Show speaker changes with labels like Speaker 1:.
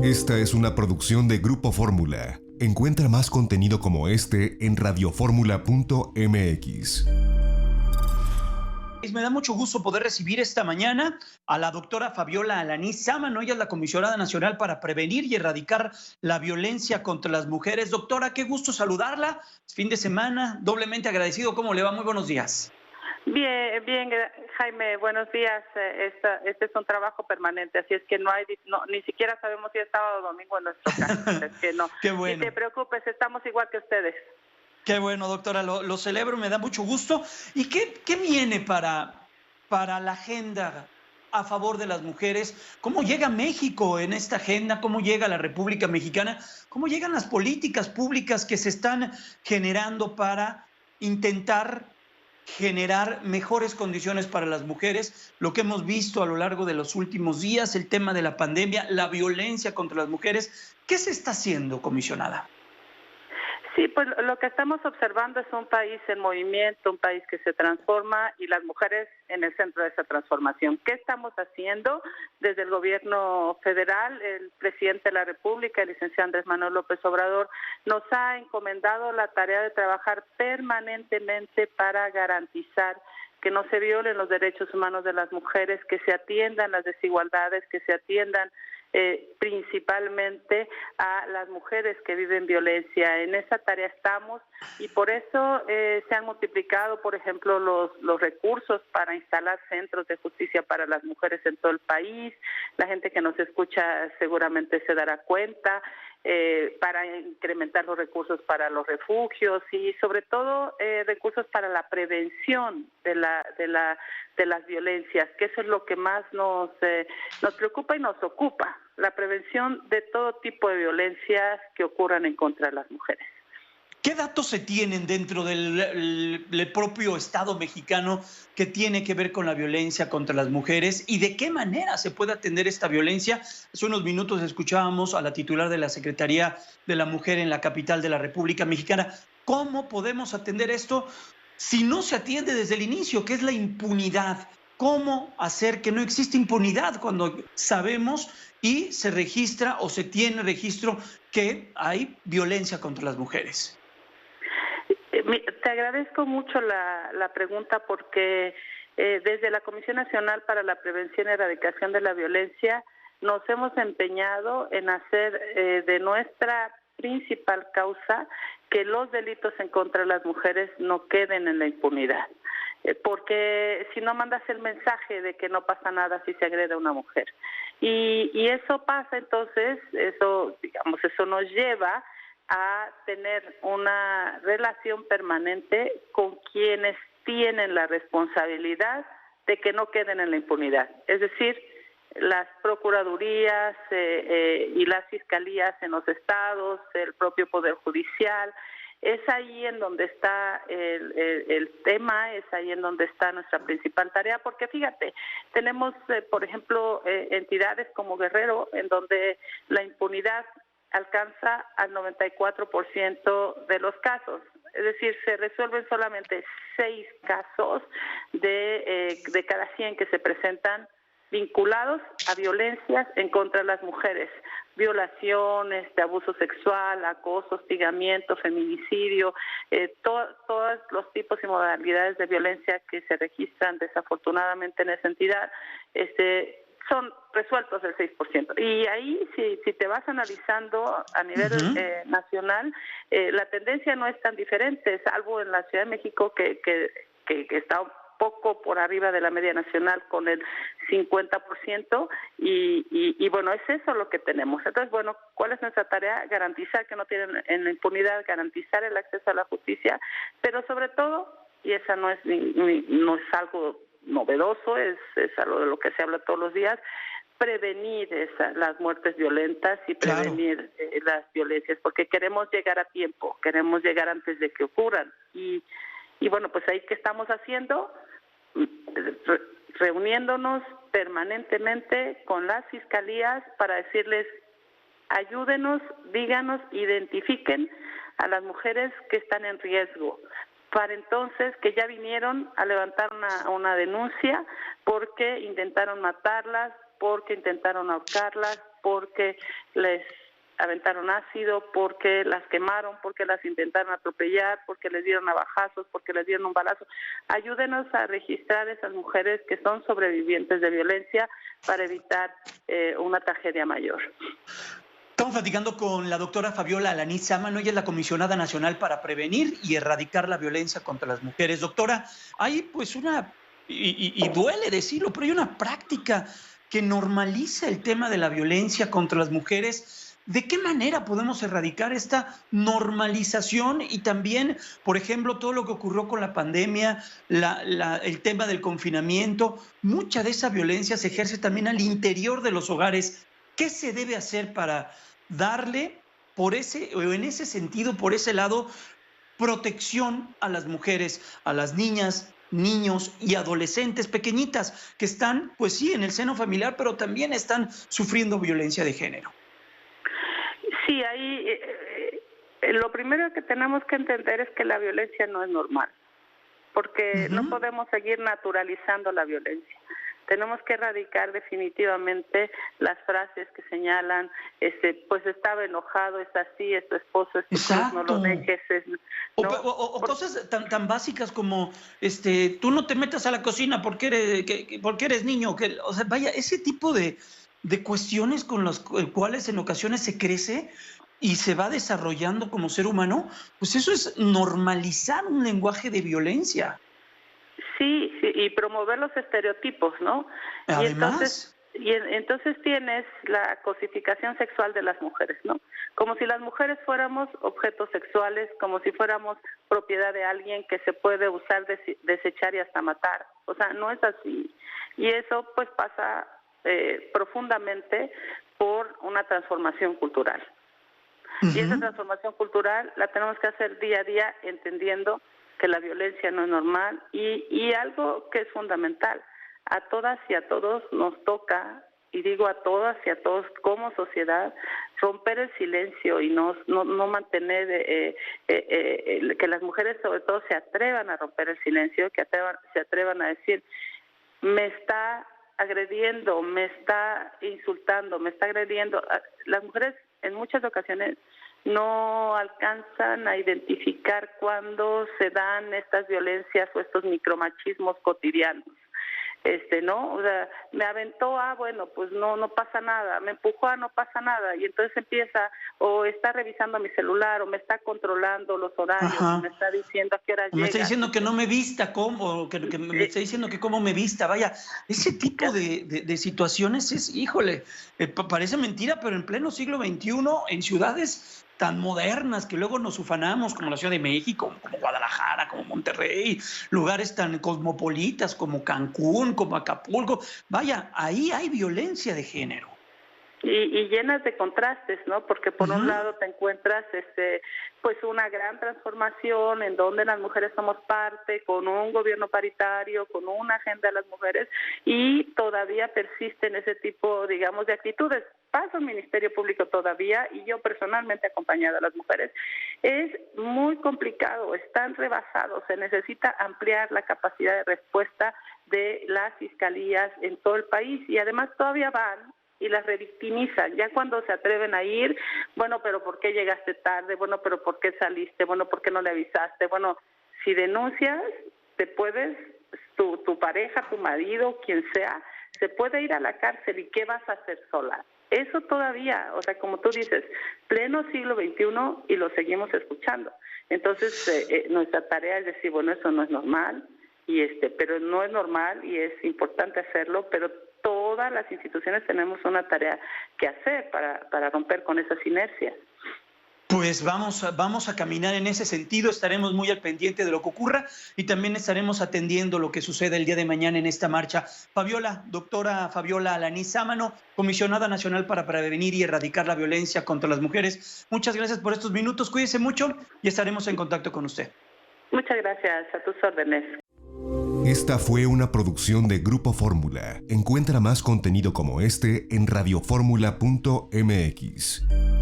Speaker 1: Esta es una producción de Grupo Fórmula. Encuentra más contenido como este en radioformula.mx.
Speaker 2: Me da mucho gusto poder recibir esta mañana a la doctora Fabiola Alanís Sámano. Ella es la Comisionada Nacional para Prevenir y Erradicar la Violencia contra las Mujeres. Doctora, qué gusto saludarla. Fin de semana, doblemente agradecido. ¿Cómo le va? Muy buenos días.
Speaker 3: Bien, Jaime, buenos días. Este es un trabajo permanente, así es que ni siquiera sabemos si es sábado o domingo en nuestro caso. Es que no.
Speaker 2: Qué bueno.
Speaker 3: Ni te preocupes, estamos igual que ustedes.
Speaker 2: Qué bueno, doctora, lo celebro, me da mucho gusto. ¿Y qué viene para la agenda a favor de las mujeres? ¿Cómo llega México en esta agenda? ¿Cómo llega la República Mexicana? ¿Cómo llegan las políticas públicas que se están generando para intentar generar mejores condiciones para las mujeres? Lo que hemos visto a lo largo de los últimos días, el tema de la pandemia, la violencia contra las mujeres. ¿Qué se está haciendo, comisionada?
Speaker 3: Sí, pues lo que estamos observando es un país en movimiento, un país que se transforma y las mujeres en el centro de esa transformación. ¿Qué estamos haciendo desde el gobierno federal? El presidente de la República, el licenciado Andrés Manuel López Obrador, nos ha encomendado la tarea de trabajar permanentemente para garantizar que no se violen los derechos humanos de las mujeres, que se atiendan las desigualdades, que se atiendan principalmente a las mujeres que viven violencia. En esa tarea estamos y por eso se han multiplicado, por ejemplo, los recursos para instalar centros de justicia para las mujeres en todo el país. La gente que nos escucha seguramente se dará cuenta, para incrementar los recursos para los refugios y sobre todo recursos para la prevención de las violencias, que eso es lo que más nos preocupa y nos ocupa, la prevención de todo tipo de violencias que ocurran en contra de las mujeres.
Speaker 2: ¿Qué datos se tienen dentro del propio Estado mexicano que tiene que ver con la violencia contra las mujeres y de qué manera se puede atender esta violencia? Hace unos minutos escuchábamos a la titular de la Secretaría de la Mujer en la capital de la República Mexicana. ¿Cómo podemos atender esto si no se atiende desde el inicio, que es la impunidad? ¿Cómo hacer que no exista impunidad cuando sabemos y se registra o se tiene registro que hay violencia contra las mujeres?
Speaker 3: Te agradezco mucho la pregunta porque desde la Comisión Nacional para la Prevención y Erradicación de la Violencia nos hemos empeñado en hacer de nuestra principal causa que los delitos en contra de las mujeres no queden en la impunidad. Porque si no mandas el mensaje de que no pasa nada si se agrede a una mujer. Y eso pasa, entonces, eso nos lleva a tener una relación permanente con quienes tienen la responsabilidad de que no queden en la impunidad. Es decir, las procuradurías y las fiscalías en los estados, el propio Poder Judicial. Es ahí en donde está el tema, es ahí en donde está nuestra principal tarea, porque fíjate, tenemos, por ejemplo, entidades como Guerrero, en donde la impunidad alcanza al 94% de los casos. Es decir, se resuelven solamente 6 casos de cada 100 que se presentan vinculados a violencias en contra de las mujeres, violaciones, de abuso sexual, acoso, hostigamiento, feminicidio, todos los tipos y modalidades de violencia que se registran desafortunadamente en esa entidad, son resueltos del 6%. Y ahí, si te vas analizando a nivel nacional, la tendencia no es tan diferente, salvo en la Ciudad de México que está poco por arriba de la media nacional con el 50% y bueno, es eso lo que tenemos. Entonces, bueno, ¿cuál es nuestra tarea? Garantizar que no tienen en la impunidad, garantizar el acceso a la justicia, pero sobre todo, y esa no es algo novedoso, es algo de lo que se habla todos los días, prevenir las muertes violentas y prevenir las violencias, porque queremos llegar a tiempo, queremos llegar antes de que ocurran y bueno, pues ahí que estamos haciendo, reuniéndonos permanentemente con las fiscalías para decirles, ayúdenos, díganos, identifiquen a las mujeres que están en riesgo, para entonces que ya vinieron a levantar una denuncia porque intentaron matarlas, porque intentaron ahorcarlas, porque les aventaron ácido, porque las quemaron, porque las intentaron atropellar, porque les dieron navajazos, porque les dieron un balazo. Ayúdenos a registrar esas mujeres que son sobrevivientes de violencia para evitar una tragedia mayor.
Speaker 2: Estamos platicando con la doctora Fabiola Alanís Sámano, ella es la comisionada nacional para prevenir y erradicar la violencia contra las mujeres. Doctora, hay pues y duele decirlo, pero hay una práctica que normaliza el tema de la violencia contra las mujeres. ¿De qué manera podemos erradicar esta normalización? Y también, por ejemplo, todo lo que ocurrió con la pandemia, el tema del confinamiento, mucha de esa violencia se ejerce también al interior de los hogares. ¿Qué se debe hacer para darle en ese sentido, por ese lado, protección a las mujeres, a las niñas, niños y adolescentes pequeñitas que están, pues sí, en el seno familiar, pero también están sufriendo violencia de género?
Speaker 3: Sí, ahí lo primero que tenemos que entender es que la violencia no es normal, porque no podemos seguir naturalizando la violencia. Tenemos que erradicar definitivamente las frases que señalan, pues estaba enojado, es así, es tu esposo, es tu cruz, no lo dejes. ¿no?
Speaker 2: O cosas tan básicas como, tú no te metas a la cocina porque eres niño. O sea, vaya, ese tipo de cuestiones con las cuales en ocasiones se crece y se va desarrollando como ser humano, pues eso es normalizar un lenguaje de violencia.
Speaker 3: Sí, y promover los estereotipos, ¿no?
Speaker 2: Además.
Speaker 3: Y entonces tienes la cosificación sexual de las mujeres, ¿no? Como si las mujeres fuéramos objetos sexuales, como si fuéramos propiedad de alguien que se puede usar, desechar y hasta matar. O sea, no es así. Y eso pues pasa profundamente por una transformación cultural. Y esa transformación cultural la tenemos que hacer día a día entendiendo que la violencia no es normal y algo que es fundamental, a todas y a todos nos toca, y digo a todas y a todos como sociedad, romper el silencio y no mantener, que las mujeres sobre todo se atrevan a romper el silencio, que se atrevan a decir, me está agrediendo, me está insultando, me está agrediendo. Las mujeres en muchas ocasiones no alcanzan a identificar cuándo se dan estas violencias o estos micromachismos cotidianos. ¿No? O sea, me aventó, bueno, pues no pasa nada, me empujó, no pasa nada, y entonces empieza, o está revisando mi celular, o me está controlando los horarios, me está diciendo a qué hora llega.
Speaker 2: Me está diciendo que no me vista, que me está diciendo que cómo me vista, vaya, ese tipo de situaciones es, híjole, parece mentira, pero en pleno siglo XXI, en ciudades tan modernas que luego nos ufanamos, como la Ciudad de México, como Guadalajara, como Monterrey, lugares tan cosmopolitas como Cancún, como Acapulco. Vaya, ahí hay violencia de género.
Speaker 3: Y llenas de contrastes, ¿no? Porque por un lado te encuentras pues una gran transformación en donde las mujeres somos parte, con un gobierno paritario, con una agenda de las mujeres, y todavía persisten ese tipo, digamos, de actitudes. Pasa el Ministerio Público todavía, y yo personalmente acompañada a las mujeres. Es muy complicado, están rebasados, se necesita ampliar la capacidad de respuesta de las fiscalías en todo el país, y además todavía van y las revictimizan. Ya cuando se atreven a ir, bueno, pero ¿por qué llegaste tarde? Bueno, pero ¿por qué saliste? Bueno, ¿por qué no le avisaste? Bueno, si denuncias, te puedes, tu pareja, tu marido, quien sea, se puede ir a la cárcel. ¿Y qué vas a hacer sola? Eso todavía, o sea, como tú dices, pleno siglo XXI y lo seguimos escuchando. Entonces, nuestra tarea es decir, bueno, eso no es normal, pero no es normal y es importante hacerlo, pero todas las instituciones tenemos una tarea que hacer para romper con esas inercias.
Speaker 2: Pues vamos a caminar en ese sentido, estaremos muy al pendiente de lo que ocurra y también estaremos atendiendo lo que suceda el día de mañana en esta marcha. Doctora Fabiola Alanís Sámano, comisionada nacional para prevenir y erradicar la violencia contra las mujeres. Muchas gracias por estos minutos, cuídese mucho y estaremos en contacto con usted.
Speaker 3: Muchas gracias, a tus órdenes.
Speaker 1: Esta fue una producción de Grupo Fórmula. Encuentra más contenido como este en radioformula.mx.